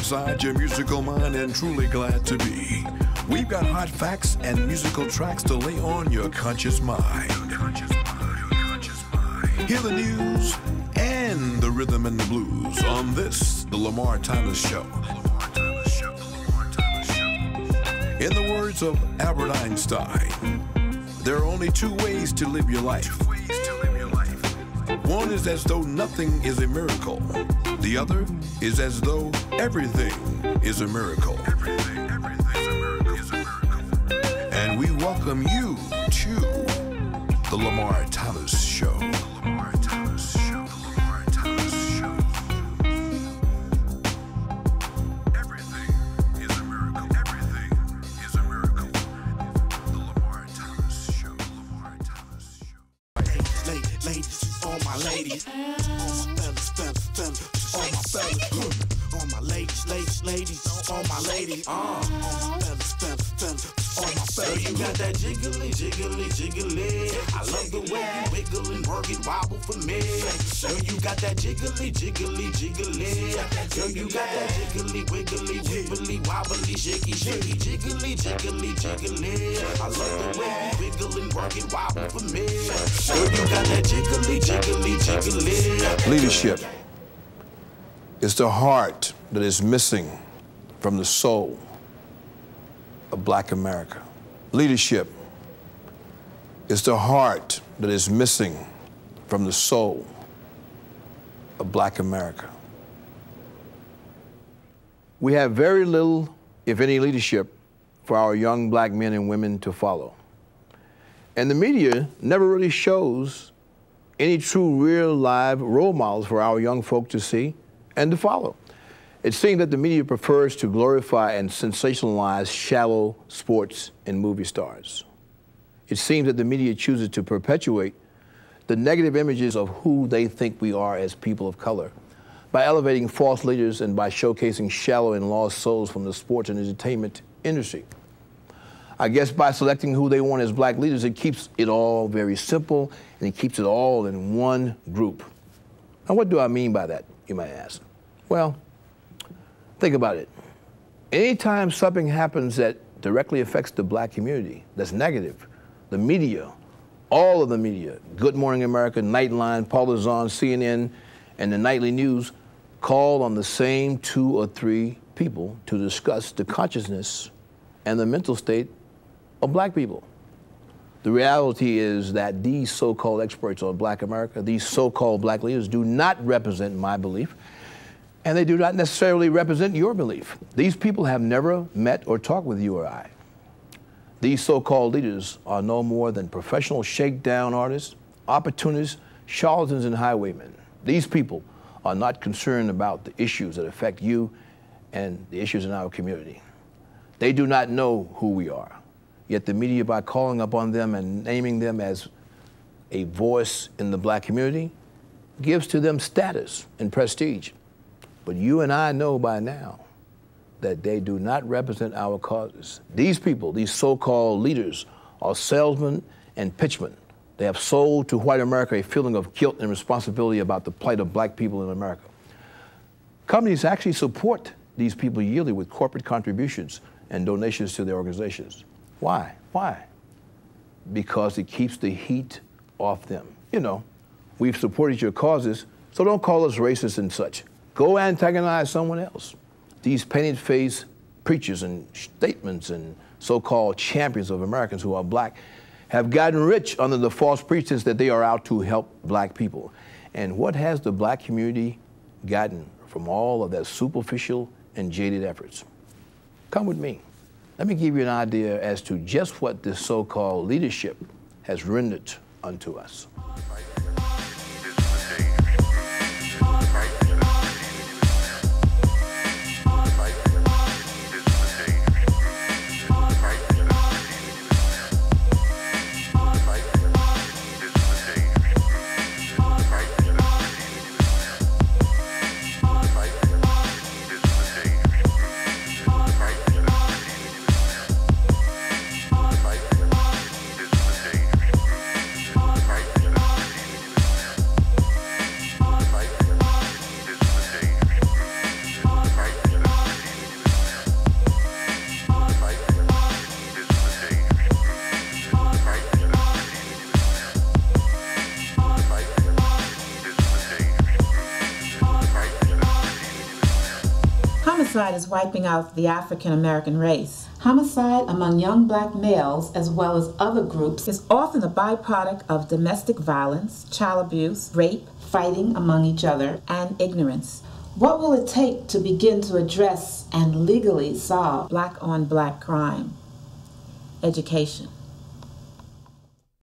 inside your musical mind and truly glad to be. We've got hot facts and musical tracks to lay on your conscious mind. Hear the news and the rhythm and the blues on this, the Lamar Thomas Show. In the words of Albert Einstein, there are only two ways to live your life. One is as though nothing is a miracle. The other is as though everything is a miracle. And we welcome you to the Lamar Thomas Show. Ladies, all my ladies, all my fellas, all my fellas, all my ladies, all my ladies, all my fellas, all my fellas. Girl, you got that jiggly. I love the way you wiggle and work it, wobble for me. Girl, you got that jiggly. Girl, you got that jiggly, wiggly, wobbly, shaky, jiggly. I love the way you wiggle and work it, wobble for me. Girl, you got that jiggly. Leadership is the heart that is missing from the soul of Black America. Leadership is the heart that is missing from the soul of Black America. We have very little, if any, leadership for our young Black men and women to follow. And the media never really shows any true, real, live role models for our young folk to see and to follow. It seems that the media prefers to glorify and sensationalize shallow sports and movie stars. It seems that the media chooses to perpetuate the negative images of who they think we are as people of color by elevating false leaders and by showcasing shallow and lost souls from the sports and entertainment industry. I guess by selecting who they want as Black leaders, it keeps it all very simple, and it keeps it all in one group. Now, what do I mean by that, you might ask? Well, think about it. Anytime something happens that directly affects the Black community, that's negative, the media, all of the media, Good Morning America, Nightline, Paul Luzon, CNN, and the nightly news call on the same 2 or 3 people to discuss the consciousness and the mental state of Black people. The reality is that these so-called experts on Black America, these so-called Black leaders, do not represent my belief, and they do not necessarily represent your belief. These people have never met or talked with you or I. These so-called leaders are no more than professional shakedown artists, opportunists, charlatans, and highwaymen. These people are not concerned about the issues that affect you and the issues in our community. They do not know who we are. Yet the media, by calling upon them and naming them as a voice in the Black community, gives to them status and prestige. But you and I know by now that they do not represent our causes. These people, these so-called leaders, are salesmen and pitchmen. They have sold to white America a feeling of guilt and responsibility about the plight of Black people in America. Companies actually support these people yearly with corporate contributions and donations to their organizations. Why? Why? Because it keeps the heat off them. You know, we've supported your causes, so don't call us racist and such. Go antagonize someone else. These painted-faced preachers and statements and so-called champions of Americans who are Black have gotten rich under the false pretense that they are out to help Black people. And what has the Black community gotten from all of their superficial and jaded efforts? Come with me. Let me give you an idea as to just what this so-called leadership has rendered unto us. Homicide is wiping out the African American race. Homicide among young black males as well as other groups is often a byproduct of domestic violence, child abuse, rape, fighting among each other, and ignorance. What will it take to begin to address and legally solve black-on-black crime? Education.